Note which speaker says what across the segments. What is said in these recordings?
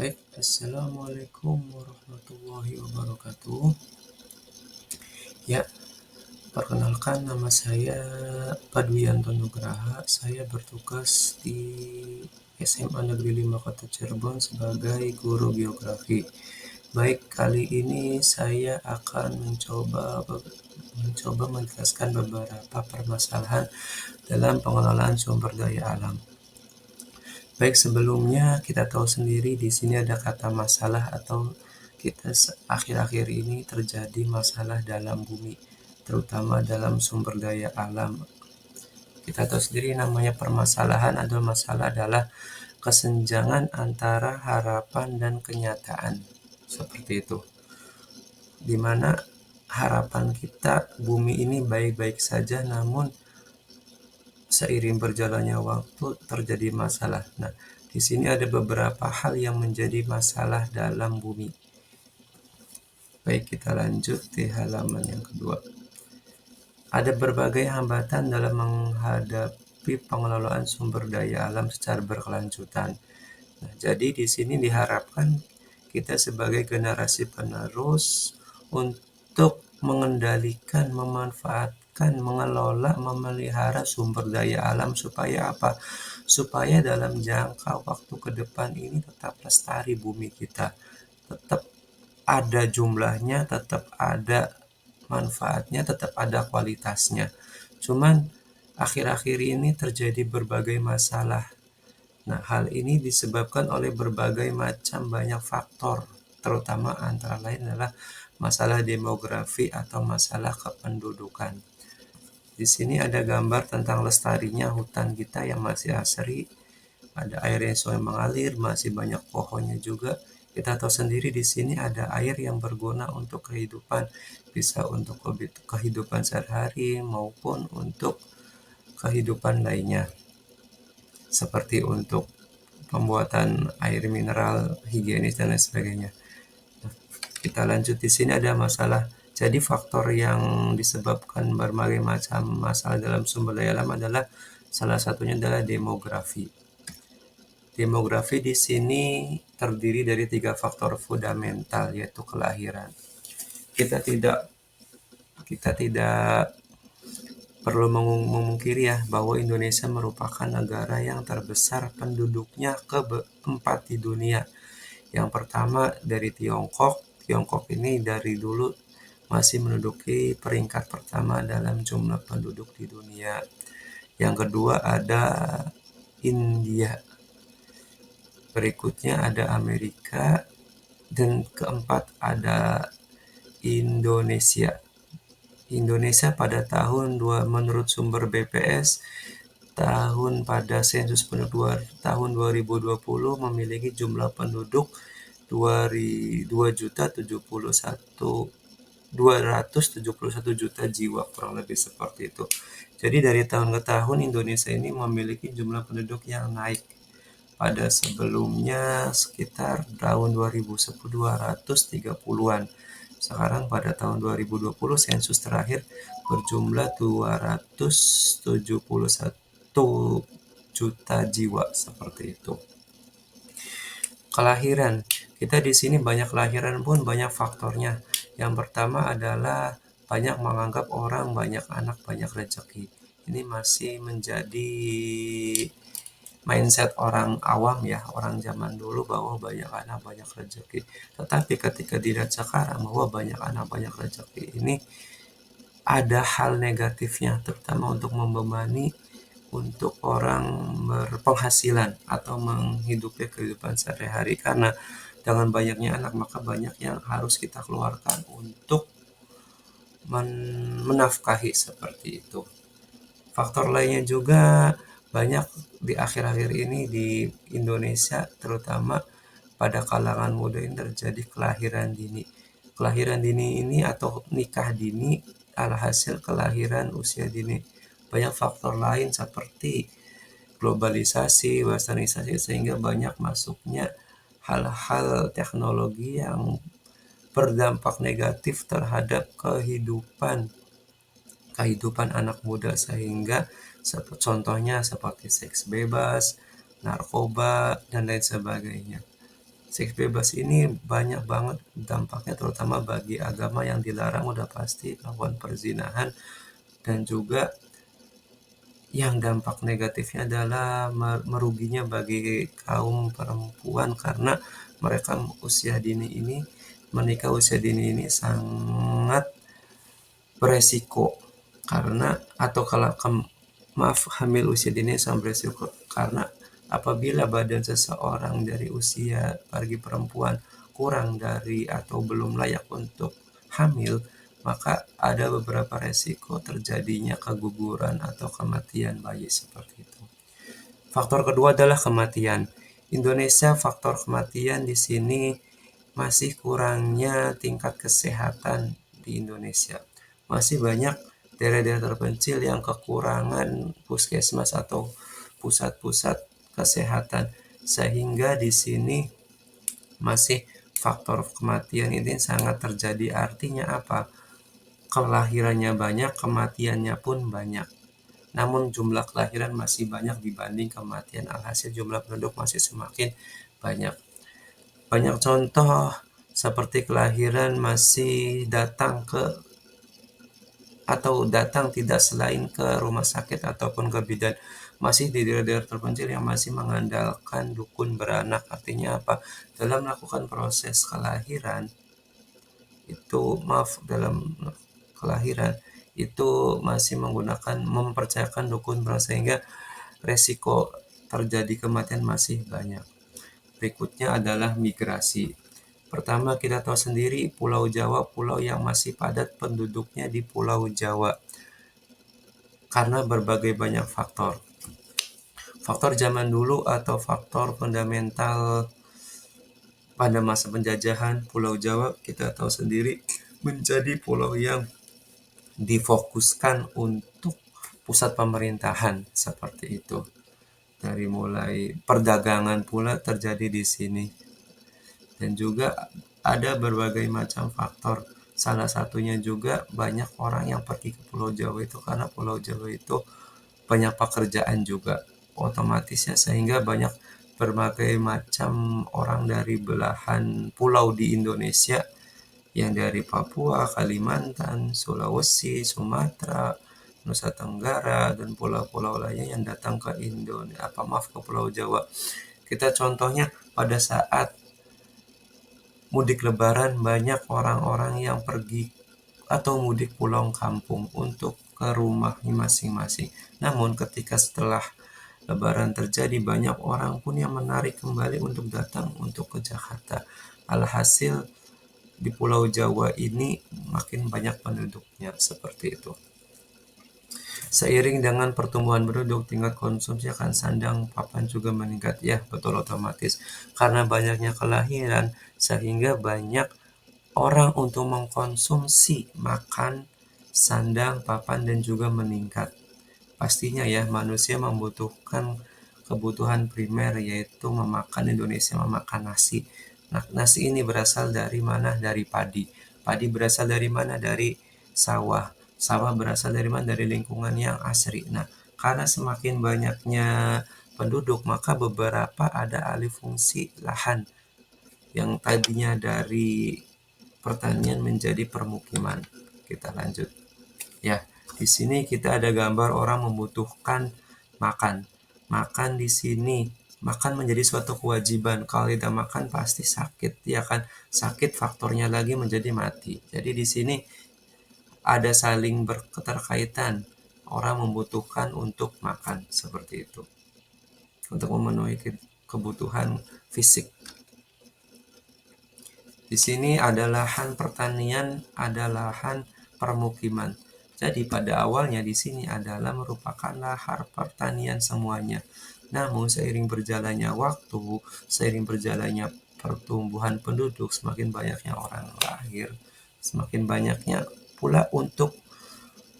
Speaker 1: Baik, Assalamualaikum warahmatullahi wabarakatuh. Ya, perkenalkan nama saya Padwianto Nugraha. Saya bertugas di SMA Negeri 5 Kota Cirebon sebagai guru geografi. Baik, kali ini saya akan mencoba menjelaskan beberapa permasalahan dalam pengelolaan sumber daya alam. Baik, sebelumnya kita tahu sendiri di sini ada kata masalah atau akhir-akhir ini terjadi masalah dalam bumi, terutama dalam sumber daya alam. Kita tahu sendiri namanya permasalahan atau masalah adalah kesenjangan antara harapan dan kenyataan. Seperti itu. Dimana harapan kita bumi ini baik-baik saja, namun seiring berjalannya waktu terjadi masalah. Nah, di sini ada beberapa hal yang menjadi masalah dalam bumi. Baik, kita lanjut di halaman yang kedua. Ada berbagai hambatan dalam menghadapi pengelolaan sumber daya alam secara berkelanjutan. Nah, jadi di sini diharapkan kita sebagai generasi penerus untuk mengendalikan, memanfaatkan, mengelola, memelihara sumber daya alam supaya apa? Supaya dalam jangka waktu ke depan ini tetap lestari bumi kita. Tetap ada jumlahnya, tetap ada manfaatnya, tetap ada kualitasnya. Cuman akhir-akhir ini terjadi berbagai masalah. Nah, hal ini disebabkan oleh berbagai macam banyak faktor, terutama antara lain adalah masalah demografi atau masalah kependudukan. Di sini ada gambar tentang lestarinya hutan kita yang masih asri, ada air yang selalu mengalir, masih banyak pohonnya juga. Kita tahu sendiri di sini ada air yang berguna untuk kehidupan, bisa untuk kehidupan sehari-hari maupun untuk kehidupan lainnya, seperti untuk pembuatan air mineral, higienis dan lain sebagainya. Kita lanjut, di sini ada masalah. Jadi faktor yang disebabkan berbagai macam masalah dalam sumber daya alam adalah salah satunya adalah demografi. Demografi di sini terdiri dari 3 faktor fundamental, yaitu kelahiran. Kita tidak perlu memungkiri ya bahwa Indonesia merupakan negara yang terbesar penduduknya keempat di dunia. Yang pertama dari Tiongkok. Tiongkok ini dari dulu masih menduduki peringkat pertama dalam jumlah penduduk di dunia. Yang kedua ada India. Berikutnya ada Amerika, dan keempat ada Indonesia. Indonesia pada menurut sumber BPS pada sensus penduduk tahun 2020 memiliki jumlah penduduk 271 juta jiwa, kurang lebih seperti itu. Jadi dari tahun ke tahun Indonesia ini memiliki jumlah penduduk yang naik. Pada sebelumnya sekitar tahun 230-an. Sekarang pada tahun 2020 sensus terakhir berjumlah 271 juta jiwa, seperti itu. Kelahiran. Kita di sini banyak kelahiran pun banyak faktornya. Yang pertama adalah banyak menganggap orang banyak anak banyak rezeki. Ini masih menjadi mindset orang awam ya, orang zaman dulu bahwa banyak anak banyak rezeki. Tetapi ketika dilihat sekarang bahwa banyak anak banyak rezeki ini ada hal negatifnya, terutama untuk membebani untuk orang berpenghasilan atau menghidupi kehidupan sehari-hari, karena dengan banyaknya anak maka banyak yang harus kita keluarkan untuk menafkahi, seperti itu. Faktor lainnya juga banyak di akhir-akhir ini di Indonesia, terutama pada kalangan muda ini terjadi kelahiran dini. Kelahiran dini ini atau nikah dini alhasil kelahiran usia dini. Banyak faktor lain seperti globalisasi, westernisasi, sehingga banyak masuknya hal-hal teknologi yang berdampak negatif terhadap kehidupan anak muda, sehingga contohnya seperti seks bebas, narkoba, dan lain sebagainya. Seks bebas ini banyak banget dampaknya, terutama bagi agama yang dilarang udah pasti melakukan perzinahan, dan juga yang dampak negatifnya adalah meruginya bagi kaum perempuan karena mereka usia dini ini menikah usia dini ini sangat beresiko karena atau kalau maaf hamil usia dini sangat beresiko karena apabila badan seseorang dari usia bagi perempuan kurang dari atau belum layak untuk hamil, maka ada beberapa resiko terjadinya keguguran atau kematian bayi seperti itu. Faktor kedua adalah kematian. Indonesia faktor kematian di sini masih kurangnya tingkat kesehatan di Indonesia. Masih banyak daerah-daerah terpencil yang kekurangan puskesmas atau pusat-pusat kesehatan, sehingga di sini masih faktor kematian ini sangat terjadi. Artinya apa? Kelahirannya banyak, kematiannya pun banyak. Namun jumlah kelahiran masih banyak dibanding kematian, alhasil jumlah penduduk masih semakin banyak. Banyak contoh seperti kelahiran masih datang tidak selain ke rumah sakit ataupun ke bidan, masih di daerah-daerah terpencil yang masih mengandalkan dukun beranak. Artinya apa? Dalam melakukan proses kelahiran itu masih mempercayakan dukun beranak, sehingga resiko terjadi kematian masih banyak. Berikutnya adalah migrasi. Pertama, kita tahu sendiri Pulau Jawa, pulau yang masih padat penduduknya di Pulau Jawa karena berbagai banyak faktor. Faktor zaman dulu atau faktor fundamental pada masa penjajahan, Pulau Jawa kita tahu sendiri menjadi pulau yang difokuskan untuk pusat pemerintahan seperti itu. Dari mulai perdagangan pula terjadi di sini. Dan juga ada berbagai macam faktor. Salah satunya juga banyak orang yang pergi ke Pulau Jawa itu karena Pulau Jawa itu banyak pekerjaan juga otomatisnya, sehingga banyak berbagai macam orang dari belahan pulau di Indonesia yang dari Papua, Kalimantan, Sulawesi, Sumatera, Nusa Tenggara, dan pulau-pulau lainnya yang datang ke ke Pulau Jawa. Kita contohnya pada saat mudik lebaran banyak orang-orang yang pergi atau mudik pulang kampung untuk ke rumahnya masing-masing. Namun ketika setelah lebaran terjadi, banyak orang pun yang menarik kembali untuk datang untuk ke Jakarta. Alhasil di Pulau Jawa ini makin banyak penduduknya seperti itu. Seiring dengan pertumbuhan penduduk, tingkat konsumsi akan sandang papan juga meningkat. Ya, betul, otomatis. Karena banyaknya kelahiran, sehingga banyak orang untuk mengkonsumsi makan, sandang, papan, dan juga meningkat. Pastinya ya, manusia membutuhkan kebutuhan primer, yaitu Indonesia memakan nasi. Nah, nasi ini berasal dari mana? Dari padi. Padi berasal dari mana? Dari sawah. Sawah berasal dari mana? Dari lingkungan yang asri. Nah, karena semakin banyaknya penduduk, maka beberapa ada alih fungsi lahan yang tadinya dari pertanian menjadi permukiman. Kita lanjut. Ya, di sini kita ada gambar orang membutuhkan makan. Makan di sini, makan menjadi suatu kewajiban. Kalau tidak makan pasti sakit, ya kan? Sakit faktornya lagi menjadi mati. Jadi di sini ada saling berketerkaitan. Orang membutuhkan untuk makan seperti itu. Untuk memenuhi kebutuhan fisik. Di sini ada lahan pertanian, ada lahan permukiman. Jadi pada awalnya di sini adalah merupakan lahan pertanian semuanya. Namun seiring berjalannya waktu, seiring berjalannya pertumbuhan penduduk, semakin banyaknya orang lahir, semakin banyaknya pula untuk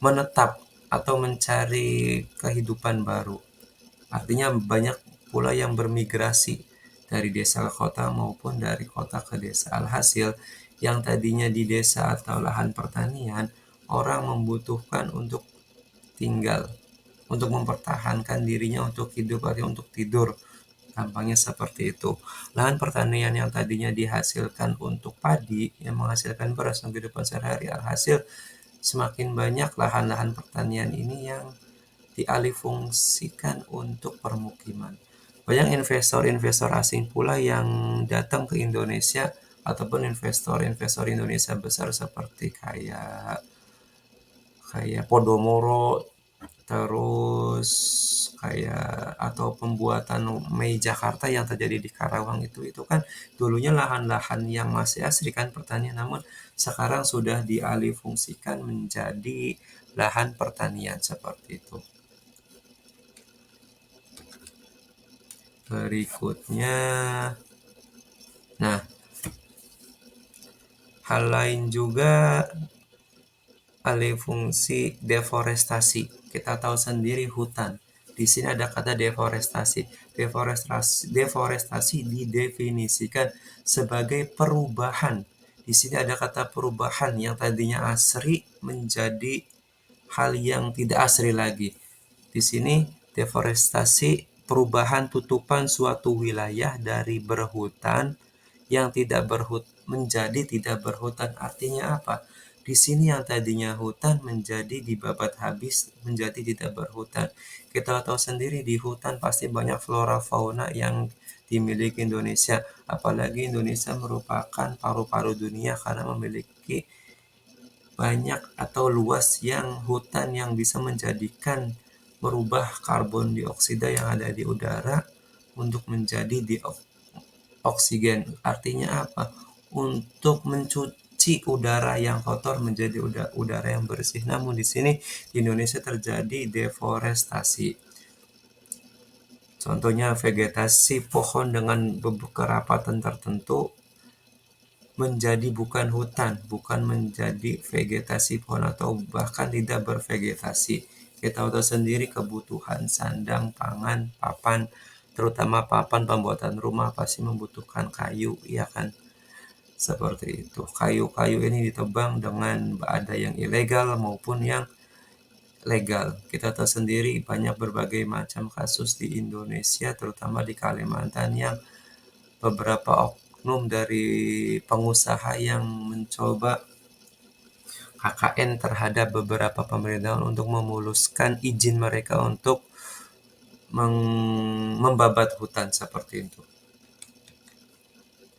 Speaker 1: menetap atau mencari kehidupan baru. Artinya banyak pula yang bermigrasi dari desa ke kota maupun dari kota ke desa. Alhasil yang tadinya di desa atau lahan pertanian, orang membutuhkan untuk tinggal, untuk mempertahankan dirinya, untuk hidup, atau untuk tidur. Gampangnya seperti itu. Lahan pertanian yang tadinya dihasilkan untuk padi, yang menghasilkan beras untuk kehidupan sehari-hari, alhasil semakin banyak lahan-lahan pertanian ini yang dialihfungsikan untuk permukiman. Banyak investor-investor asing pula yang datang ke Indonesia ataupun investor-investor Indonesia besar seperti kayak kayak Podomoro, terus kayak atau pembuatan Mei Jakarta yang terjadi di Karawang itu kan dulunya lahan-lahan yang masih asri kan pertanian, namun sekarang sudah dialihfungsikan menjadi lahan pertanian seperti itu. Berikutnya, nah, hal lain juga alih fungsi deforestasi. Kita tahu sendiri hutan. Di sini ada kata deforestasi. Deforestasi didefinisikan sebagai perubahan. Di sini ada kata perubahan yang tadinya asri menjadi hal yang tidak asri lagi. Di sini deforestasi perubahan tutupan suatu wilayah dari berhutan yang tidak menjadi tidak berhutan. Artinya apa? Di sini yang tadinya hutan menjadi dibabat habis menjadi tidak berhutan. Kita tahu sendiri di hutan pasti banyak flora fauna yang dimiliki Indonesia. Apalagi Indonesia merupakan paru-paru dunia karena memiliki banyak atau luas yang hutan yang bisa menjadikan merubah karbon dioksida yang ada di udara untuk menjadi oksigen. Artinya apa? Untuk mencuci udara yang kotor menjadi udara yang bersih. Namun di sini di Indonesia terjadi deforestasi. Contohnya vegetasi pohon dengan kekerapatan tertentu menjadi bukan hutan, bukan menjadi vegetasi pohon atau bahkan tidak bervegetasi. Kita tahu sendiri kebutuhan sandang, pangan, papan, terutama papan pembuatan rumah pasti membutuhkan kayu, ya kan? Seperti itu. Kayu-kayu ini ditebang dengan ada yang ilegal maupun yang legal. Kita tahu sendiri banyak berbagai macam kasus di Indonesia, terutama di Kalimantan yang beberapa oknum dari pengusaha yang mencoba KKN terhadap beberapa pemerintahan untuk memuluskan izin mereka untuk membabat hutan seperti itu.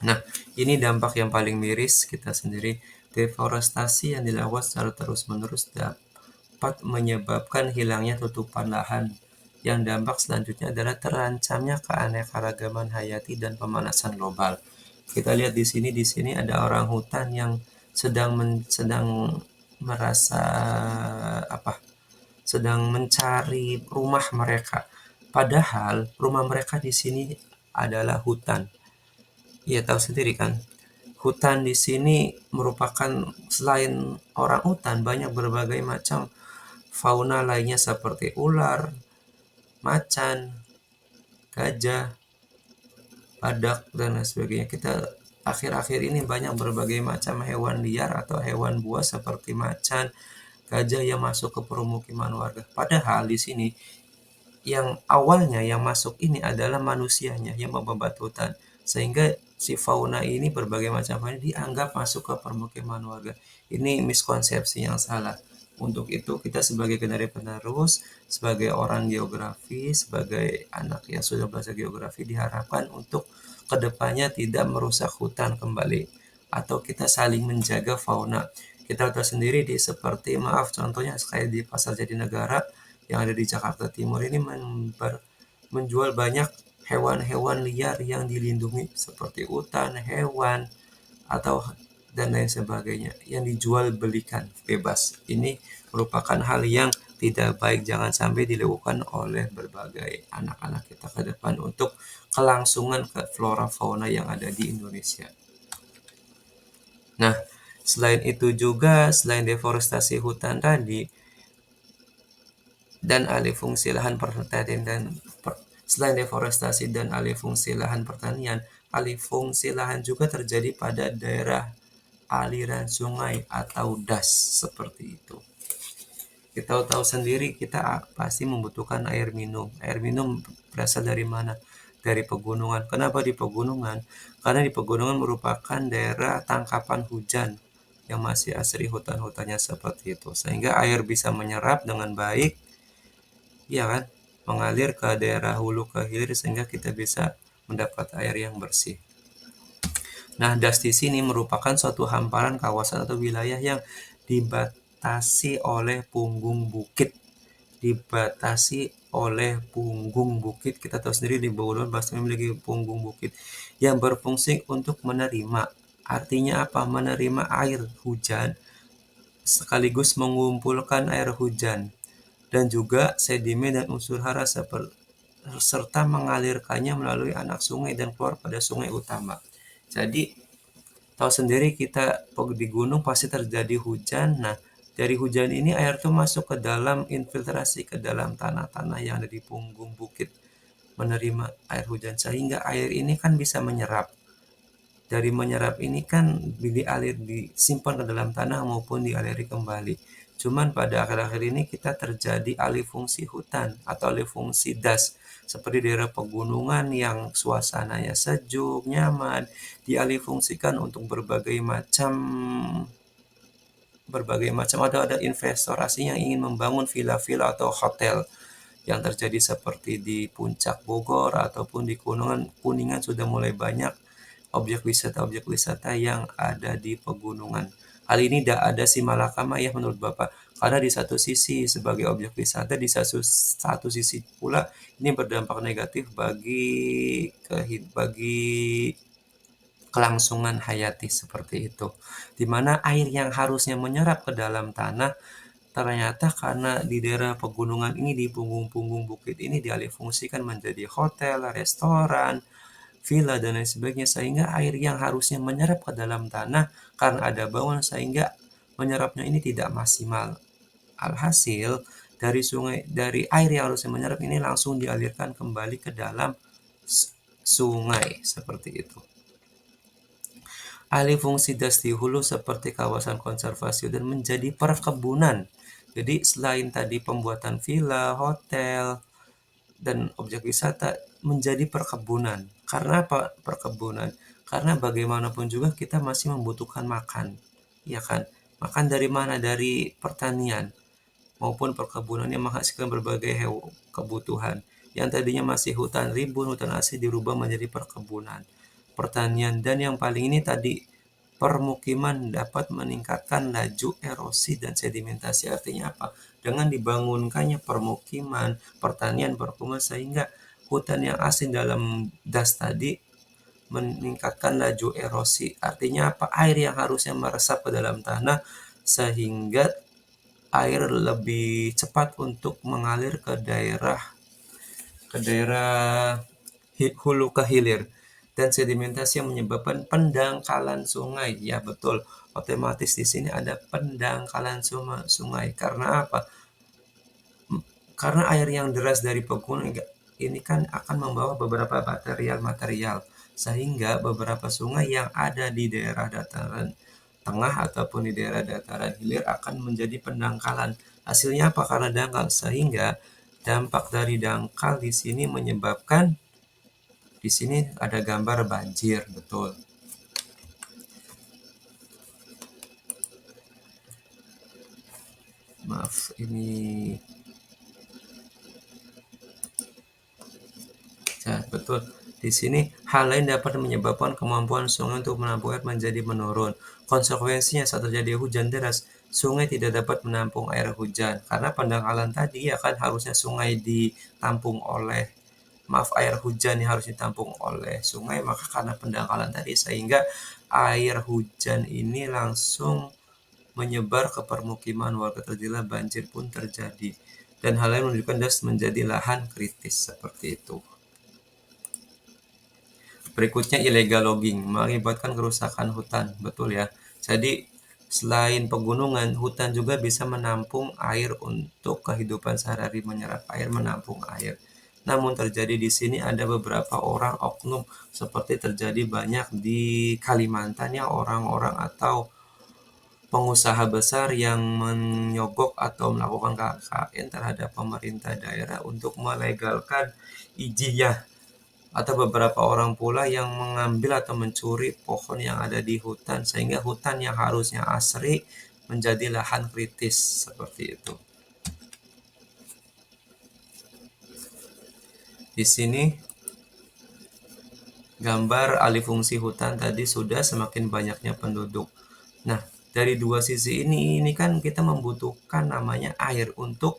Speaker 1: Nah, ini dampak yang paling miris kita sendiri. Deforestasi yang dilakukan secara terus-menerus dapat menyebabkan hilangnya tutupan lahan. Yang dampak selanjutnya adalah terancamnya keanekaragaman hayati dan pemanasan global. Kita lihat di sini ada orang hutan yang sedang merasa apa? Sedang mencari rumah mereka. Padahal rumah mereka di sini adalah hutan. Iya tahu sendiri kan, hutan di sini merupakan selain orang hutan banyak berbagai macam fauna lainnya seperti ular, macan, gajah, badak dan lain sebagainya. Kita akhir-akhir ini banyak berbagai macam hewan liar atau hewan buas seperti macan, gajah yang masuk ke permukiman warga. Padahal di sini yang awalnya yang masuk ini adalah manusianya yang membabat hutan, sehingga si fauna ini berbagai macam fauna dianggap masuk ke permukiman warga. Ini miskonsepsi yang salah. Untuk itu kita sebagai generasi penerus, sebagai orang geografi, sebagai anak yang sudah belajar geografi diharapkan untuk kedepannya tidak merusak hutan kembali, atau kita saling menjaga fauna. Kita tahu sendiri di seperti contohnya kayak di Pasar Jatinegara yang ada di Jakarta Timur ini menjual banyak hewan-hewan liar yang dilindungi seperti hutan, hewan, atau dan lain sebagainya yang dijual belikan bebas. Ini merupakan hal yang tidak baik, jangan sampai dilakukan oleh berbagai anak-anak kita ke depan untuk kelangsungan ke flora fauna yang ada di Indonesia. Nah, selain itu juga, selain deforestasi hutan tadi, dan alih fungsi lahan pertanian selain deforestasi dan alih fungsi lahan pertanian, alih fungsi lahan juga terjadi pada daerah aliran sungai atau das seperti itu. Kita tahu sendiri kita pasti membutuhkan air minum. Air minum berasal dari mana? dari pegunungan. Kenapa di pegunungan? Karena di pegunungan merupakan daerah tangkapan hujan yang masih asri hutan-hutannya seperti itu. Sehingga air bisa menyerap dengan baik, ya kan? Mengalir ke daerah hulu ke hilir sehingga kita bisa mendapat air yang bersih. Nah, das di sini merupakan suatu hamparan kawasan atau wilayah yang dibatasi oleh punggung bukit. Dibatasi oleh punggung bukit. Kita tahu sendiri di Bogor pasti memiliki punggung bukit yang berfungsi untuk menerima. Artinya apa? Menerima air hujan sekaligus mengumpulkan air hujan dan juga sedimen dan unsur hara serta mengalirkannya melalui anak sungai dan keluar pada sungai utama. Jadi tahu sendiri kita di gunung pasti terjadi hujan. Nah, dari hujan ini air tuh masuk ke dalam, infiltrasi ke dalam tanah-tanah yang ada di punggung bukit, menerima air hujan sehingga air ini kan bisa menyerap. Dari menyerap ini kan disimpan ke dalam tanah maupun dialiri kembali. Cuman pada akhir-akhir ini kita terjadi alih fungsi hutan atau alih fungsi das. Seperti daerah pegunungan yang suasananya sejuk, nyaman, dialih fungsikan untuk berbagai macam ada investor asing yang ingin membangun villa-villa atau hotel yang terjadi seperti di puncak Bogor ataupun di Kuningan sudah mulai banyak objek wisata yang ada di pegunungan. Hal ini tidak ada si malakama ya menurut Bapak. Karena di satu sisi sebagai objek wisata, di satu sisi pula ini berdampak negatif bagi kelangsungan hayati seperti itu. Di mana air yang harusnya menyerap ke dalam tanah ternyata karena di daerah pegunungan ini di punggung-punggung bukit ini dialihfungsikan menjadi hotel, restoran, villa dan lain sebagainya sehingga air yang harusnya menyerap ke dalam tanah karena ada bauan sehingga menyerapnya ini tidak maksimal. Alhasil dari air yang harusnya menyerap ini langsung dialirkan kembali ke dalam sungai seperti itu. Alih fungsi das di hulu seperti kawasan konservasi dan menjadi perkebunan. Jadi selain tadi pembuatan villa, hotel, dan objek wisata menjadi perkebunan. Karena apa perkebunan? Karena bagaimanapun juga kita masih membutuhkan makan, ya kan? Makan dari mana? Dari pertanian maupun perkebunan yang menghasilkan berbagai kebutuhan. Yang tadinya masih hutan rimbun, hutan asli dirubah menjadi perkebunan, pertanian, dan yang paling ini tadi permukiman dapat meningkatkan laju erosi dan sedimentasi. Artinya apa? Dengan dibangunkannya permukiman, pertanian, perkebunan sehingga hutan yang asli dalam das tadi meningkatkan laju erosi. Artinya apa? Air yang harusnya meresap ke dalam tanah sehingga air lebih cepat untuk mengalir ke daerah hulu ke hilir dan sedimentasi yang menyebabkan pendangkalan sungai. Ya betul, otomatis di sini ada pendangkalan sungai. Karena apa? Karena air yang deras dari pegunungan ini kan akan membawa beberapa material sehingga beberapa sungai yang ada di daerah dataran tengah ataupun di daerah dataran hilir akan menjadi pendangkalan. Hasilnya apa? Karena dangkal sehingga dampak dari dangkal di sini menyebabkan di sini ada gambar banjir, betul. Maaf, ini ya, betul. Di sini hal lain dapat menyebabkan kemampuan sungai untuk menampung air menjadi menurun. Konsekuensinya saat terjadi hujan deras, sungai tidak dapat menampung air hujan karena pendangkalan tadi ya kan harusnya sungai ditampung oleh air hujan yang harus ditampung oleh sungai, maka karena pendangkalan tadi sehingga air hujan ini langsung menyebar ke permukiman warga, terjadilah banjir pun terjadi dan hal lain menunjukkan das menjadi lahan kritis seperti itu. Berikutnya illegal logging mengakibatkan kerusakan hutan, betul ya. Jadi selain pegunungan, hutan juga bisa menampung air untuk kehidupan sehari-hari, menyerap air, menampung air. Namun terjadi di sini ada beberapa orang oknum seperti terjadi banyak di Kalimantan ya, orang-orang atau pengusaha besar yang menyogok atau melakukan KKN terhadap pemerintah daerah untuk melegalkan ijiyah Atau beberapa orang pula yang mengambil atau mencuri pohon yang ada di hutan, sehingga hutan yang harusnya asri menjadi lahan kritis, seperti itu. Di sini gambar alih fungsi hutan tadi sudah semakin banyaknya penduduk. Nah, dari dua sisi ini kan kita membutuhkan namanya air untuk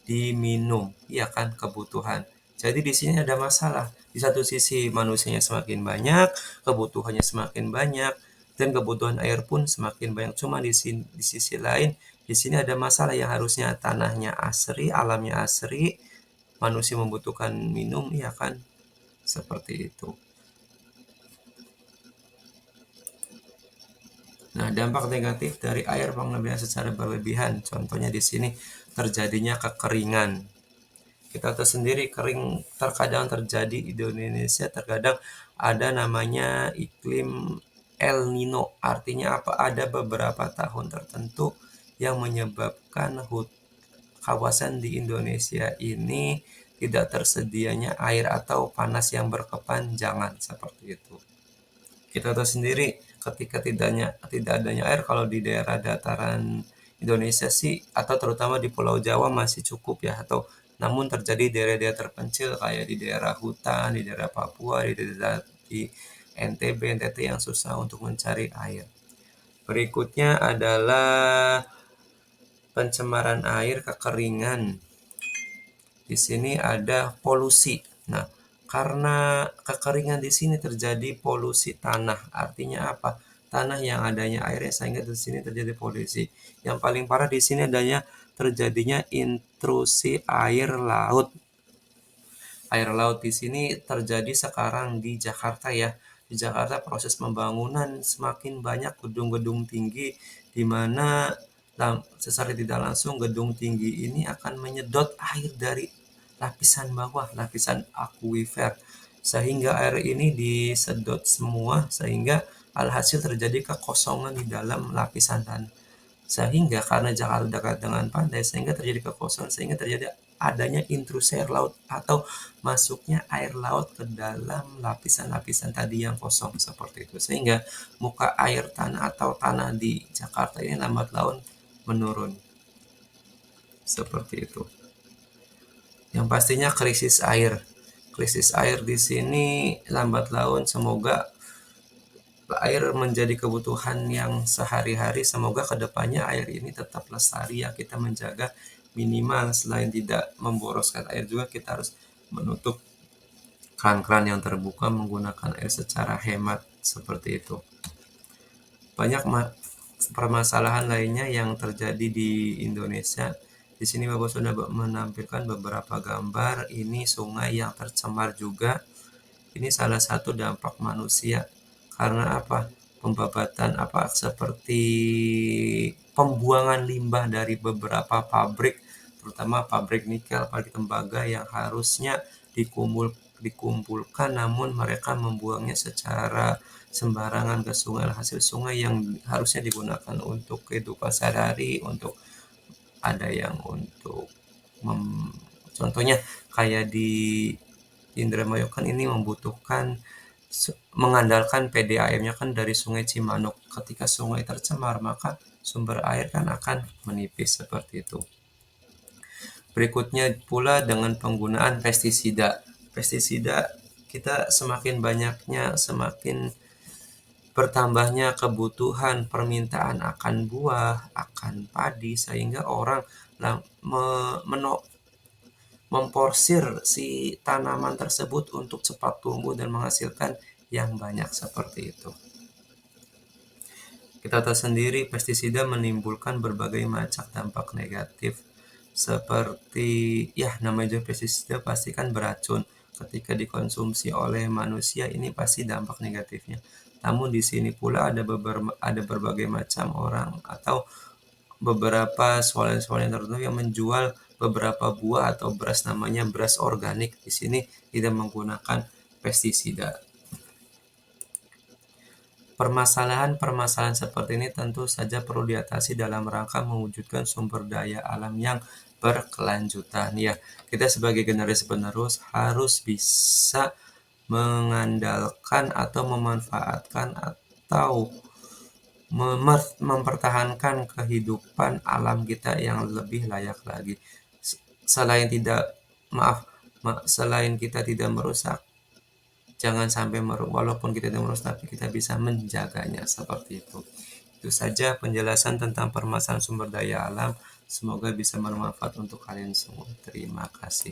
Speaker 1: diminum, ya kan, kebutuhan. Jadi di sini ada masalah. Di satu sisi manusianya semakin banyak, kebutuhannya semakin banyak, dan kebutuhan air pun semakin banyak. Cuma di sisi lain, di sini ada masalah yang harusnya tanahnya asri, alamnya asri, manusia membutuhkan minum, ya kan, seperti itu. Nah, dampak negatif dari air pengambilan secara berlebihan, contohnya di sini terjadinya kekeringan. Kita tahu sendiri kering terkadang terjadi di Indonesia, terkadang ada namanya iklim El Nino. Artinya apa? Ada beberapa tahun tertentu yang menyebabkan kawasan di Indonesia ini tidak tersedianya air atau panas yang berkepanjangan, seperti itu. Kita tahu sendiri ketika tidak adanya air, kalau di daerah dataran Indonesia sih, atau terutama di Pulau Jawa masih cukup ya, atau namun terjadi daerah-daerah terpencil kayak di daerah hutan, di daerah Papua, di daerah di NTB, NTT yang susah untuk mencari air. Berikutnya adalah pencemaran air, kekeringan. Di sini ada polusi. Nah, karena kekeringan di sini terjadi polusi tanah. Artinya apa? Tanah yang adanya airnya, sehingga di sini terjadi polusi. Yang paling parah di sini adanya terjadinya intrusi air laut. Air laut di sini terjadi sekarang di Jakarta ya. Di Jakarta proses pembangunan semakin banyak gedung-gedung tinggi, di mana secara tidak langsung gedung tinggi ini akan menyedot air dari lapisan bawah, lapisan akuifer, sehingga air ini disedot semua, sehingga alhasil terjadi kekosongan di dalam lapisan tanah. Sehingga karena Jakarta dekat dengan pantai, sehingga terjadi kekosongan, sehingga terjadi adanya intrusi air laut atau masuknya air laut ke dalam lapisan-lapisan tadi yang kosong, seperti itu. Sehingga muka air tanah atau tanah di Jakarta ini lambat laun menurun, seperti itu. Yang pastinya krisis air. Krisis air di sini lambat laun, semoga air menjadi kebutuhan yang sehari-hari. Semoga kedepannya air ini tetap lestari ya, kita menjaga minimal selain tidak memboroskan air, juga kita harus menutup keran-keran yang terbuka, menggunakan air secara hemat, seperti itu. Banyak permasalahan lainnya yang terjadi di Indonesia. Di sini Bapak sudah menampilkan beberapa gambar. Ini sungai yang tercemar juga. Ini salah satu dampak manusia. Karena apa? Pembabatan apa, seperti pembuangan limbah dari beberapa pabrik, terutama pabrik nikel, pabrik tembaga, yang harusnya dikumpulkan, namun mereka membuangnya secara sembarangan ke sungai. Hasil sungai yang harusnya digunakan untuk kehidupan sehari-hari, untuk ada yang untuk contohnya kayak di Indramayu kan ini membutuhkan mengandalkan PDAM-nya kan dari Sungai Cimanuk. Ketika sungai tercemar, maka sumber air kan akan menipis, seperti itu. Berikutnya pula dengan penggunaan pestisida. Pestisida kita semakin banyaknya, semakin bertambahnya kebutuhan permintaan akan buah, akan padi, sehingga orang memporsir si tanaman tersebut untuk cepat tumbuh dan menghasilkan yang banyak, seperti itu. Kita tahu sendiri pestisida menimbulkan berbagai macam dampak negatif, seperti ya namanya juga pestisida pasti kan beracun. Ketika dikonsumsi oleh manusia, ini pasti dampak negatifnya. Namun di sini pula ada berbagai macam orang atau beberapa swalayan-swalayan tertentu yang menjual beberapa buah atau beras, namanya beras organik. Di sini tidak menggunakan pestisida. Permasalahan-permasalahan seperti ini tentu saja perlu diatasi dalam rangka mewujudkan sumber daya alam yang berkelanjutan. Ya, kita sebagai generasi penerus harus bisa mengandalkan atau memanfaatkan atau mempertahankan kehidupan alam kita yang lebih layak lagi. Selain tidak, maaf, selain kita tidak merusak, jangan sampai walaupun kita tidak merusak, tapi kita bisa menjaganya seperti itu. Itu saja penjelasan tentang permasalahan sumber daya alam. Semoga bisa bermanfaat untuk kalian semua. Terima kasih.